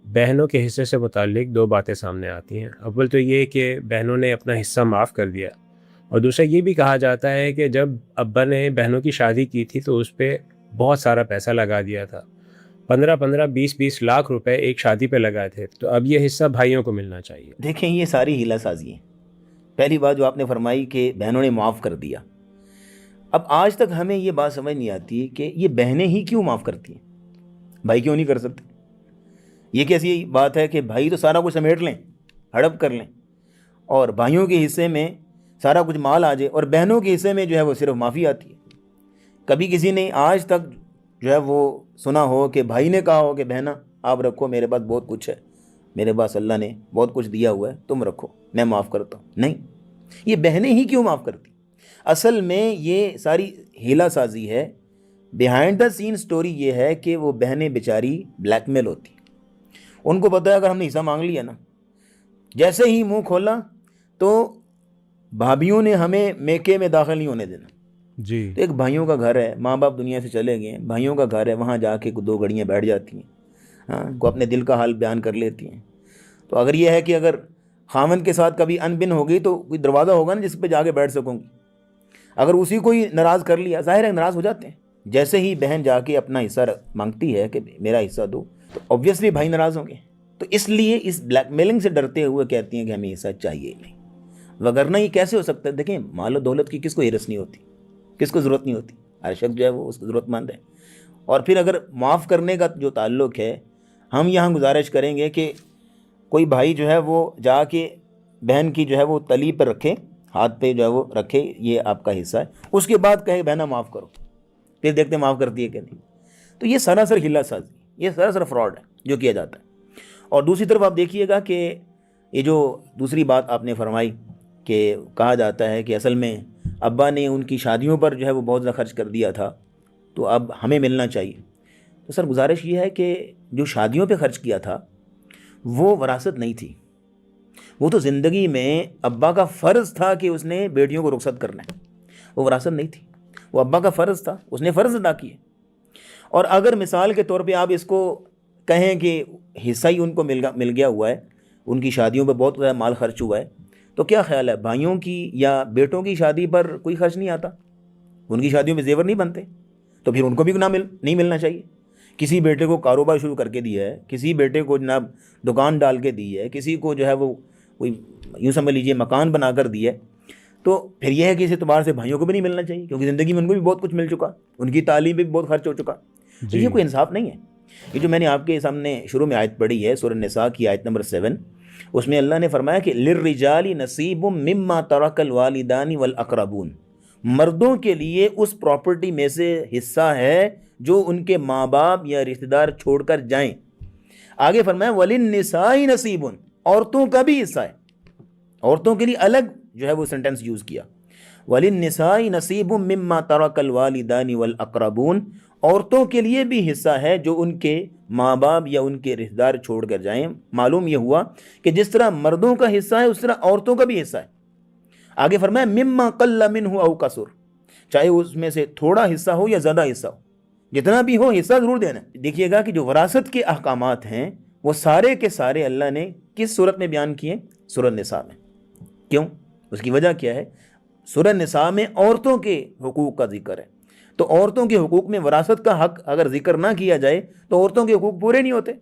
بہنوں کے حصے سے متعلق دو باتیں سامنے آتی ہیں. اول تو یہ کہ بہنوں نے اپنا حصہ معاف کر دیا، اور دوسرا یہ بھی کہا جاتا ہے کہ جب ابا نے بہنوں کی شادی کی تھی تو اس پہ بہت سارا پیسہ لگا دیا تھا. 15-20 لاکھ روپے ایک شادی پہ لگائے تھے، تو اب یہ حصہ بھائیوں کو ملنا چاہیے. دیکھیں یہ ساری ہیلا سازی ہے. پہلی بات جو آپ نے فرمائی کہ بہنوں نے معاف کر دیا، اب آج تک ہمیں یہ بات سمجھ نہیں آتی کہ یہ بہنیں ہی کیوں معاف کرتی ہیں، بھائی کیوں نہیں کر سکتے؟ یہ کیسی بات ہے کہ بھائی تو سارا کچھ سمیٹ لیں، ہڑپ کر لیں، اور بھائیوں کے حصے میں سارا کچھ مال آ جائے، اور بہنوں کے حصے میں جو ہے وہ صرف معافی آتی ہے. کبھی کسی نے آج تک جو ہے وہ سنا ہو کہ بھائی نے کہا ہو کہ بہنا آپ رکھو، میرے پاس بہت کچھ ہے، میرے پاس اللہ نے بہت کچھ دیا ہوا ہے، تم رکھو، میں معاف کرتا ہوں؟ نہیں. یہ بہنیں ہی کیوں معاف کرتی؟ اصل میں یہ ساری ہیلا سازی ہے. بیہائنڈ دا سین سٹوری یہ ہے کہ وہ بہنیں بیچاری بلیک میل ہوتی. ان کو پتہ ہے اگر ہم نے حصہ مانگ لیا نا، جیسے ہی منہ کھولا تو بھابھیوں نے ہمیں میکے میں داخل نہیں ہونے دینا. جی. تو ایک بھائیوں کا گھر ہے، ماں باپ دنیا سے چلے گئے، بھائیوں کا گھر ہے، وہاں جا کے دو گھڑیاں بیٹھ جاتی ہیں، ہاں کو اپنے دل کا حال بیان کر لیتی ہیں. تو اگر یہ ہے کہ اگر خاوند کے ساتھ کبھی ان بن ہو گئی تو کوئی دروازہ ہوگا نا جس پہ جا کے بیٹھ سکوں گی. اگر اسی کو ہی ناراض کر لیا، ظاہر ہے ناراض ہو جاتے ہیں. جیسے ہی بہن جا کے اپنا حصہ مانگتی ہے کہ میرا حصہ دو، تو اوبویسلی بھائی ناراض ہوں گے. تو اس لیے اس بلیک میلنگ سے ڈرتے ہوئے کہتی ہیں کہ ہمیں حصہ چاہیے ہی نہیں. وگرنہ یہ کیسے ہو سکتا ہے؟ دیکھیں مال و دولت کی کس کو ہرس نہیں ہوتی، کس کو ضرورت نہیں ہوتی؟ ہر شخص جو ہے وہ اس کو ضرورت مند ہے. اور پھر اگر معاف کرنے کا جو تعلق ہے، ہم یہاں گزارش کریں گے کہ کوئی بھائی جو ہے وہ جا کے بہن کی جو ہے وہ تلی پر رکھے، ہاتھ پہ جو ہے وہ رکھے، یہ آپ کا حصہ ہے، اس کے بعد کہے بہنا معاف کرو، پھر دیکھتے معاف کرتی ہے کہ نہیں. تو یہ سراسر ہلا سازی، یہ سراسر فراڈ ہے جو کیا جاتا ہے. اور دوسری طرف آپ دیکھیے گا کہ یہ جو دوسری بات آپ نے فرمائی کہ کہا جاتا ہے کہ اصل میں ابا نے ان کی شادیوں پر جو ہے وہ بہت زیادہ خرچ کر دیا تھا تو اب ہمیں ملنا چاہیے. تو سر گزارش یہ ہے کہ جو شادیوں پہ خرچ کیا تھا وہ وراثت نہیں تھی، وہ تو زندگی میں ابا کا فرض تھا کہ اس نے بیٹیوں کو رخصت کرنا ہے. وہ وراثت نہیں تھی، وہ ابا کا فرض تھا، اس نے فرض ادا کیے. اور اگر مثال کے طور پہ آپ اس کو کہیں کہ حصہ ہی ان کو مل گیا ہوا ہے، ان کی شادیوں پہ بہت زیادہ مال خرچ ہوا ہے، تو کیا خیال ہے بھائیوں کی یا بیٹوں کی شادی پر کوئی خرچ نہیں آتا؟ ان کی شادیوں میں زیور نہیں بنتے؟ تو پھر ان کو بھی نہیں ملنا چاہیے. کسی بیٹے کو کاروبار شروع کر کے دیا ہے، کسی بیٹے کو جناب دکان ڈال کے دی ہے، کسی کو جو ہے وہ کوئی یوں سمجھ لیجیے مکان بنا کر دی ہے، تو پھر یہ ہے کہ اس اعتبار سے بھائیوں کو بھی نہیں ملنا چاہیے کیونکہ زندگی میں ان کو بھی بہت کچھ مل چکا، ان کی تعلیم بھی بہت خرچ ہو چکا. تو یہ جی. کوئی انصاف نہیں ہے. یہ جو میں نے آپ کے سامنے شروع میں آیت پڑھی ہے سورہ النساء کی آیت نمبر 7، اس میں اللہ نے فرمایا کہ للرجال نصیب مما ترک الوالدان والاقربون، مردوں کے لیے اس پراپرٹی میں سے حصہ ہے جو ان کے ماں باپ یا رشتہ دار چھوڑ کر جائیں. آگے فرمایا وللنساء نصیب، عورتوں کا بھی حصہ ہے. عورتوں کے لیے الگ جو ہے وہ سینٹنس یوز کیا، وللنساء نصیب مما ترک الوالدان والاقربون، عورتوں کے لیے بھی حصہ ہے جو ان کے ماں باپ یا ان کے رشتہ دار چھوڑ کر جائیں. معلوم یہ ہوا کہ جس طرح مردوں کا حصہ ہے اس طرح عورتوں کا بھی حصہ ہے. آگے فرمایا مما قل منہ او کثر، چاہے اس میں سے تھوڑا حصہ ہو یا زیادہ حصہ ہو، جتنا بھی ہو حصہ ضرور دینا. دیکھیے گا کہ جو وراثت کے احکامات ہیں وہ سارے کے سارے اللہ نے کس صورت میں بیان کیے؟ سورہ النساء میں. کیوں؟ اس کی وجہ کیا ہے؟ سورہ النساء میں عورتوں کے حقوق کا ذکر ہے، تو عورتوں کے حقوق میں وراثت کا حق اگر ذکر نہ کیا جائے تو عورتوں کے حقوق پورے نہیں ہوتے.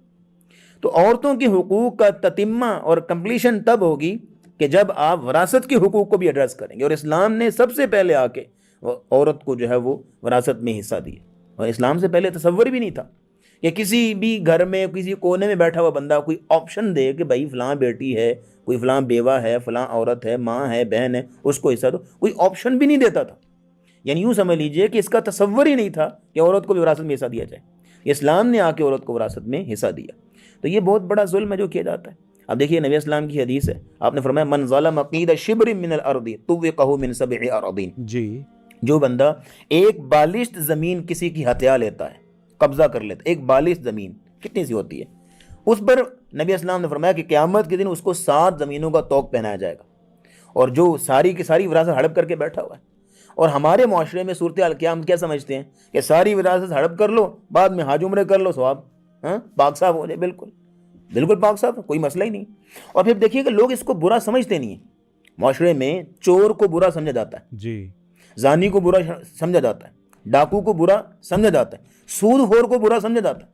تو عورتوں کے حقوق کا تتمہ اور کمپلیشن تب ہوگی کہ جب آپ وراثت کے حقوق کو بھی ایڈریس کریں گے. اور اسلام نے سب سے پہلے آ کے عورت کو جو ہے وہ وراثت میں حصہ دیا، اور اسلام سے پہلے تصور بھی نہیں تھا کہ کسی بھی گھر میں کسی کونے میں بیٹھا ہوا بندہ کوئی آپشن دے کہ بھائی فلاں بیٹی ہے، کوئی فلاں بیوہ ہے، فلاں عورت ہے، ماں ہے، بہن ہے، اس کو حصہ دو. کوئی آپشن بھی نہیں دیتا تھا. یعنی یوں سمجھ لیجئے کہ اس کا تصور ہی نہیں تھا کہ عورت کو بھی وراثت میں حصہ دیا جائے. اسلام نے آ کے عورت کو وراثت میں حصہ دیا. تو یہ بہت بڑا ظلم ہے جو کیا جاتا ہے. اب دیکھیے نبی اسلام کی حدیث ہے، آپ نے فرمایا من ظلم قید شبر من الارض طوقہ من 7 اراضین، جی. جو بندہ ایک بالشت زمین کسی کی ہتھیا لیتا ہے، قبضہ کر لیتا ہے، ایک بالشت زمین کتنی سی ہوتی ہے، اس پر نبی اسلام نے فرمایا کہ قیامت کے دن اس کو 7 زمینوں کا طوق پہنایا جائے گا، اور جو ساری کی ساری وراثت ہڑپ کر کے بیٹھا ہوا ہے. اور ہمارے معاشرے میں صورتحال کیا ہم کیا سمجھتے ہیں کہ ساری وراثت ہڑپ کر لو، بعد میں حج عمرے کر لو، ثواب پاک صاف ہو جائے. بالکل بالکل پاک صاف ہے، کوئی مسئلہ ہی نہیں۔ اور پھر دیکھیے کہ لوگ اس کو برا سمجھتے نہیں ہیں۔ معاشرے میں چور کو برا سمجھا جاتا ہے، جی، زانی کو برا سمجھا جاتا ہے، ڈاکو کو برا سمجھا جاتا ہے، سود خور کو برا سمجھا جاتا ہے۔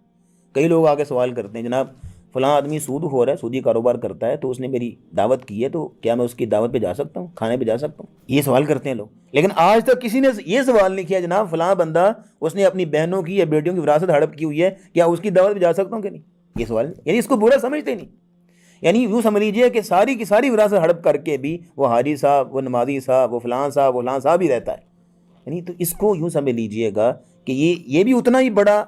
کئی لوگ آگے سوال کرتے ہیں جناب فلاں آدمی سود خور ہے، سودی کاروبار کرتا ہے، تو اس نے میری دعوت کی ہے، تو کیا میں اس کی دعوت پہ جا سکتا ہوں، کھانے پہ جا سکتا ہوں؟ یہ سوال کرتے ہیں لوگ۔ لیکن آج تک کسی نے یہ سوال نہیں کیا جناب فلاں بندہ اس نے اپنی بہنوں کی یا بیٹیوں کی وراثت ہڑپ کی ہوئی ہے، کیا اس کی دعوت پہ جا سکتا ہوں کہ نہیں؟ یہ سوال، یعنی اس کو برا سمجھتے نہیں۔ یعنی یوں سمجھ لیجیے کہ ساری کی ساری وراثت ہڑپ کر کے بھی وہ حاجی صاحب، وہ نمازی صاحب، وہ فلاں صاحب، وہ فلاں صاحب ہی رہتا ہے۔ یعنی تو اس کو یوں سمجھ لیجیے گا کہ یہ بھی اتنا ہی بڑا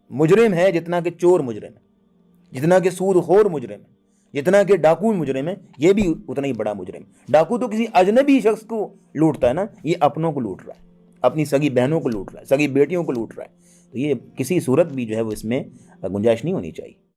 مجرم ہے جتنا کہ چور مجرم ہے، جتنا کہ سود خور مجرم ہے، جتنا کہ ڈاکو مجرم ہے، یہ بھی اتنا ہی بڑا مجرم ہے۔ ڈاکو تو کسی اجنبی شخص کو لوٹتا ہے نا، یہ اپنوں کو لوٹ رہا ہے، اپنی سگی بہنوں کو لوٹ رہا ہے، سگی بیٹیوں کو لوٹ رہا ہے۔ تو یہ کسی صورت بھی جو ہے وہ اس میں گنجائش نہیں ہونی چاہیے۔